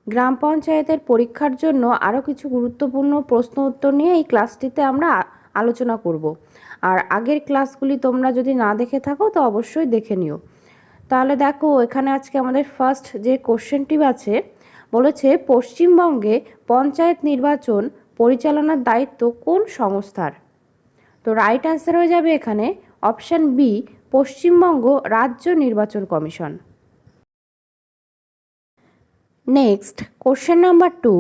গ্রাম পঞ্চায়েতের পরীক্ষার জন্য আরও কিছু গুরুত্বপূর্ণ প্রশ্ন উত্তর নিয়ে এই ক্লাসটিতে আমরা আলোচনা করব। আর আগের ক্লাসগুলি তোমরা যদি না দেখে থাকো তো অবশ্যই দেখে নিও। তাহলে দেখো, এখানে আজকে আমাদের ফার্স্ট যে কোশ্চেনটি আছে, বলেছে পশ্চিমবঙ্গে পঞ্চায়েত নির্বাচন পরিচালনার দায়িত্ব কোন সংস্থার? তো রাইট অ্যান্সার হয়ে যাবে এখানে অপশান বি, পশ্চিমবঙ্গ রাজ্য নির্বাচন কমিশন। নেক্সট কোশ্চেন নাম্বার 2,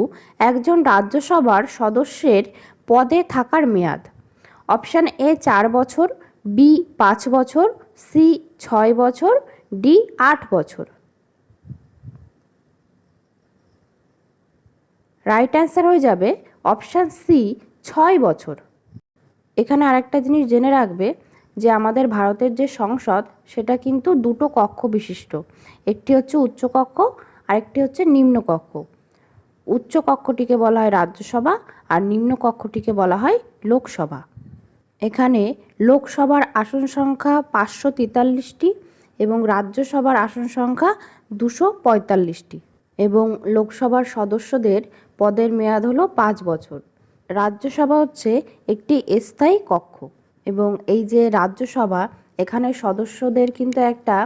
একজন রাজ্যসভার সদস্যের পদে থাকার মেয়াদ। অপশান এ 4 বছর, বি 5 বছর, সি 6 বছর, ডি 8 বছর। রাইট অ্যান্সার হয়ে যাবে অপশান সি 6 বছর। এখানে আরেকটা জিনিস জেনে রাখবে যে আমাদের ভারতের যে সংসদ সেটা কিন্তু দুটো কক্ষ বিশিষ্ট, একটি হচ্ছে উচ্চকক্ষ আর একটি হচ্ছে নিম্নকক্ষ। উচ্চ কক্ষটিকে বলা হয় রাজ্যসভা আর নিম্ন কক্ষটিকে বলা হয় লোকসভা। এখানে লোকসভার আসন সংখ্যা 543টি এবং রাজ্যসভার আসন সংখ্যা 245টি এবং লোকসভার সদস্যদের পদের মেয়াদ হলো 5 বছর। রাজ্যসভা হচ্ছে একটি স্থায়ী কক্ষ এবং এই যে রাজ্যসভা, এখানে সদস্যদের কিন্তু একটা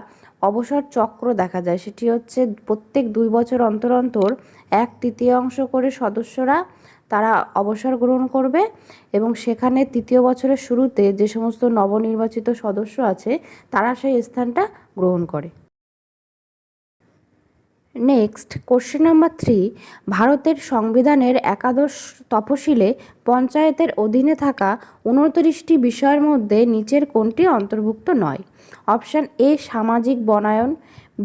অবসর চক্র দেখা যায়। সেটি হচ্ছে প্রত্যেক 2 বছর অন্তর অন্তর 1/3 করে সদস্যরা তারা অবসর গ্রহণ করবে এবং সেখানে 3য় বছরের শুরুতে যে সমস্ত নবনির্বাচিত সদস্য আছে তারা সেই স্থানটা গ্রহণ করে। নেক্সট কোশ্চেন নাম্বার 3, ভারতের সংবিধানের একাদশ তফসিলে পঞ্চায়েতের অধীনে থাকা 29টি বিষয়ের মধ্যে নিচের কোনটি অন্তর্ভুক্ত নয়? অপশান এ সামাজিক বনায়ন,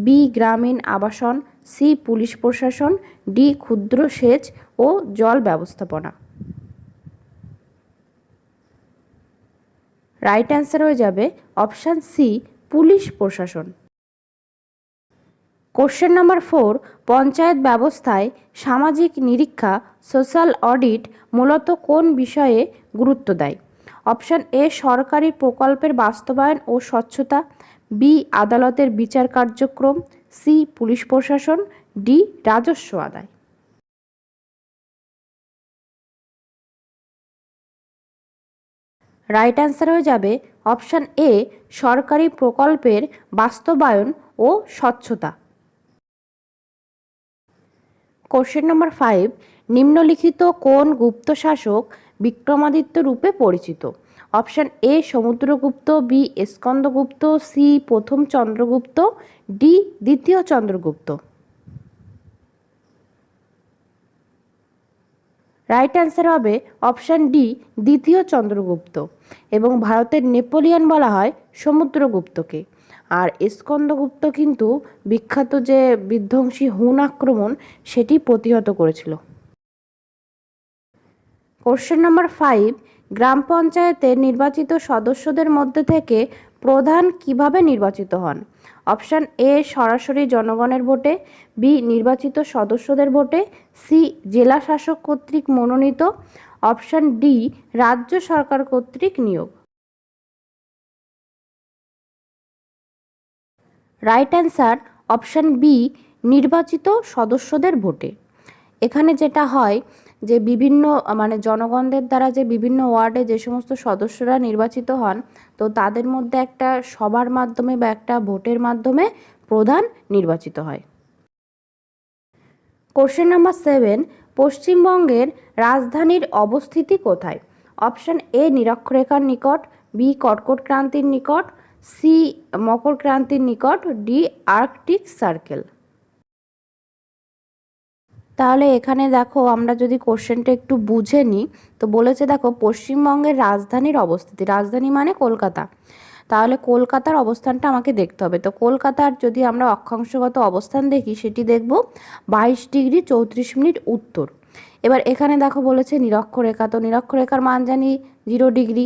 বি গ্রামীণ আবাসন, সি পুলিশ প্রশাসন, ডি ক্ষুদ্র সেচ ও জল ব্যবস্থাপনা। রাইট অ্যান্সার হয়ে যাবে অপশান সি পুলিশ প্রশাসন। কোশ্চেন নাম্বার 4, পঞ্চায়েত ব্যবস্থায় সামাজিক নিরীক্ষা সোশ্যাল অডিট মূলত কোন বিষয়ে গুরুত্ব দেয়? অপশান এ সরকারি প্রকল্পের বাস্তবায়ন ও স্বচ্ছতা, বি আদালতের বিচার কার্যক্রম, সি পুলিশ প্রশাসন, ডি রাজস্ব আদায়। রাইট অ্যান্সার হয়ে যাবে অপশান এ সরকারি প্রকল্পের বাস্তবায়ন ও স্বচ্ছতা। কোশ্চেন নাম্বার 5, নিম্নলিখিত কোন গুপ্ত শাসক বিক্রমাদিত্য রূপে পরিচিত? Option A Samudragupta, B Skandagupta, C প্রথম চন্দ্রগুপ্ত, ডি দ্বিতীয় চন্দ্রগুপ্ত। রাইট অ্যান্সার হবে অপশান ডি দ্বিতীয় চন্দ্রগুপ্ত এবং ভারতের নেপোলিয়ন বলা হয় সমুদ্রগুপ্তকে। আর স্কন্দগুপ্ত কিন্তু বিখ্যাত যে বিধ্বংসী হুন আক্রমণ সেটি প্রতিহত করেছিল। কোশ্চেন নাম্বার 5, গ্রাম পঞ্চায়েতের নির্বাচিত সদস্যদের মধ্যে থেকে প্রধান কিভাবে নির্বাচিত হন? অপশান এ সরাসরি জনগণের ভোটে, বি নির্বাচিত সদস্যদের ভোটে, সি জেলা শাসক কর্তৃক মনোনীত, অপশান ডি রাজ্য সরকার কর্তৃক নিয়োগ। রাইট অ্যান্সার অপশান বি নির্বাচিত সদস্যদের ভোটে। এখানে যেটা হয় যে বিভিন্ন জনগণদের দ্বারা যে বিভিন্ন ওয়ার্ডে যে সমস্ত সদস্যরা নির্বাচিত হন, তো তাদের মধ্যে একটা সভার মাধ্যমে বা একটা ভোটের মাধ্যমে প্রধান নির্বাচিত হয়। কোশ্চেন নাম্বার 7, পশ্চিমবঙ্গের রাজধানীর অবস্থিতি কোথায়? অপশান এ নিরক্ষরেখার নিকট, বি কর্কট ক্রান্তির নিকট, সি মকর ক্রান্তির নিকট, ডি আর্কটিক সার্কেল। তাহলে এখানে দেখো, আমরা যদি কোশ্চেনটা একটু বুঝে নিই তো বলেছে দেখো পশ্চিমবঙ্গের রাজধানীর অবস্থিতি, রাজধানী মানে কলকাতা, তাহলে কলকাতার অবস্থানটা আমাকে দেখতে হবে। তো কলকাতার যদি আমরা অক্ষাংশগত অবস্থান দেখি সেটি দেখব 22 ডিগ্রি 34 মিনিট উত্তর। এবার এখানে দেখো বলেছে নিরক্ষরেখা, তো নিরক্ষরেখার মান জানি 0 ডিগ্রি।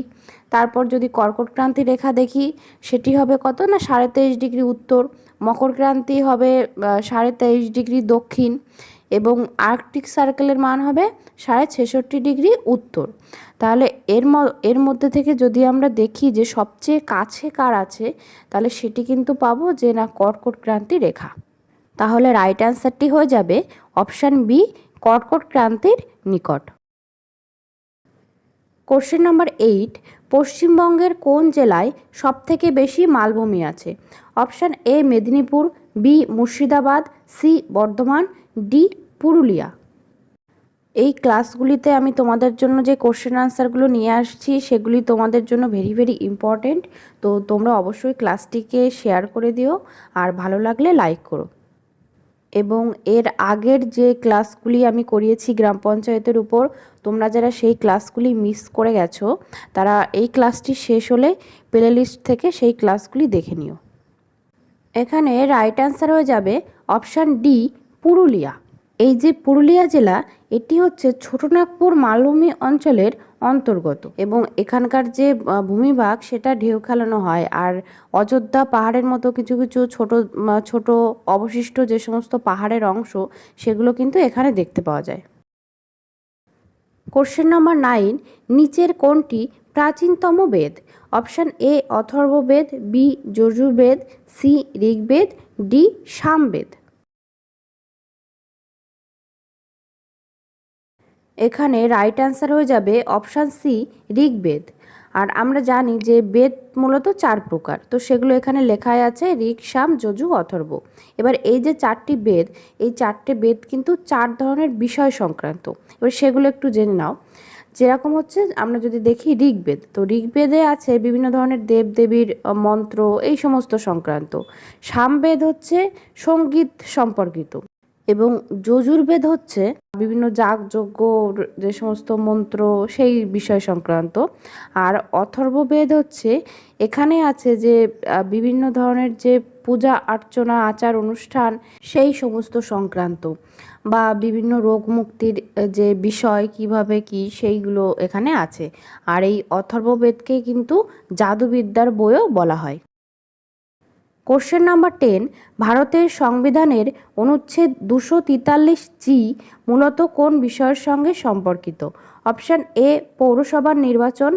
তারপর যদি কর্কট ক্রান্তি রেখা দেখি সেটি হবে কত না 23.5 ডিগ্রি উত্তর, মকর ক্রান্তি হবে 23.5 ডিগ্রি দক্ষিণ এবং আর্কটিক সার্কেলের মান হবে 66.5 ডিগ্রি উত্তর। তাহলে এর মধ্যে থেকে যদি আমরা দেখি যে সবচেয়ে কাছে কার আছে, তাহলে সেটি কিন্তু পাবো যে না কর্কট ক্রান্তি রেখা। তাহলে রাইট অ্যান্সারটি হয়ে যাবে অপশান বি, কর্কট ক্রান্তির নিকট। কোশ্চেন নাম্বার 8, পশ্চিমবঙ্গের কোন জেলায় সবথেকে বেশি মালভূমি আছে? Option A Medinipur, B Murshidabad, C Bardhaman, D Purulia. এই ক্লাসগুলিতে আমি তোমাদের জন্য যে কোশ্চেন আনসারগুলো নিয়ে আসছি সেগুলি তোমাদের জন্য ভেরি ভেরি ইম্পর্টেন্ট। তো তোমরা অবশ্যই ক্লাসটিকে শেয়ার করে দিও আর ভালো লাগলে লাইক করো। এবং এর আগের যে ক্লাসগুলি আমি করিয়েছি গ্রাম পঞ্চায়েতের উপর, তোমরা যারা সেই ক্লাসগুলি মিস করে গেছো তারা এই ক্লাসটি শেষ হলে প্লে লিস্ট থেকে সেই ক্লাসগুলি দেখে নিও। এখানে রাইট অ্যান্সার হয়ে যাবে অপশান ডি, পুরুলিয়া। এই যে পুরুলিয়া জেলা, এটি হচ্ছে ছোটনাগপুর মালভূমি অঞ্চলের অন্তর্গত এবং এখানকার যে ভূমিভাগ সেটা ঢেউ খেলানো হয়। আর অযোধ্যা পাহাড়ের মতো কিছু কিছু ছোট ছোট অবশিষ্ট যে সমস্ত পাহাড়ের অংশ সেগুলো কিন্তু এখানে দেখতে পাওয়া যায়। কোশ্চেন নাম্বার 9, নিচের কোনটি প্রাচীনতম বেদ? Option A Atharvaveda, B Yajurveda, C Rigveda, D Samaveda. এখানে রাইট অ্যান্সার হয়ে যাবে অপশান সি ঋগ্বেদ। আর আমরা জানি যে বেদ মূলত 4 প্রকার, তো সেগুলো এখানে লেখাই আছে ঋক, সাম, যজু, অথর্ব। এবার এই যে 4টি বেদ, এই 4টে বেদ কিন্তু 4 ধরনের বিষয় সংক্রান্ত। এবার সেগুলো একটু জেনে নাও। যেরকম হচ্ছে আমরা যদি দেখি ঋগ্বেদ, তো ঋগ্বেদে আছে বিভিন্ন ধরনের দেবদেবীর মন্ত্র এই সমস্ত সংক্রান্ত। সামবেদ হচ্ছে সঙ্গীত সম্পর্কিত এবং যজুর্বেদ হচ্ছে বিভিন্ন যাগযজ্ঞ যে সমস্ত মন্ত্র সেই বিষয় সংক্রান্ত। আর অথর্ববেদ হচ্ছে এখানে আছে যে বিভিন্ন ধরনের যে পূজা অর্চনা আচার অনুষ্ঠান সেই সমস্ত সংক্রান্ত বা বিভিন্ন রোগ মুক্তির যে বিষয় কিভাবে কি সেইগুলো এখানে আছে। আর এই অথর্ববেদকে কিন্তু জাদুবিদ্যার বইও বলা হয়। কোশ্চেন নাম্বার 10, ভারতের সংবিধানের অনুচ্ছেদ 243 মূলত কোন বিষয়ের সঙ্গে সম্পর্কিত? অপশান এ পৌরসভার নির্বাচন,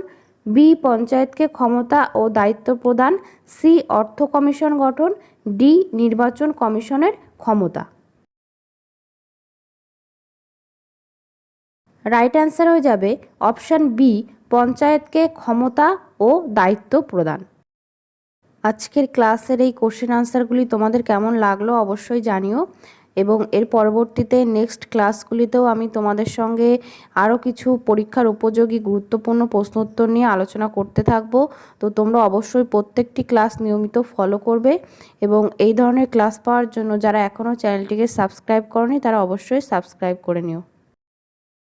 বি পঞ্চায়েতকে ক্ষমতা ও দায়িত্ব প্রদান, সি অর্থ কমিশন গঠন, ডি নির্বাচন কমিশনের ক্ষমতা। রাইট অ্যান্সার হয়ে যাবে অপশান বি পঞ্চায়েতকে ক্ষমতা ও দায়িত্ব প্রদান। আজকের ক্লাসের এই কোশ্চেন আনসারগুলি তোমাদের কেমন লাগলো অবশ্যই জানিও এবং এর পরবর্তীতে নেক্সট ক্লাসগুলিতেও আমি তোমাদের সঙ্গে আরও কিছু পরীক্ষার উপযোগী গুরুত্বপূর্ণ প্রশ্নোত্তর নিয়ে আলোচনা করতে থাকবো। তো তোমরা অবশ্যই প্রত্যেকটি ক্লাস নিয়মিত ফলো করবে এবং এই ধরনের ক্লাস পাওয়ার জন্য যারা এখনও চ্যানেলটিকে সাবস্ক্রাইব করনি তারা অবশ্যই সাবস্ক্রাইব করে নিও।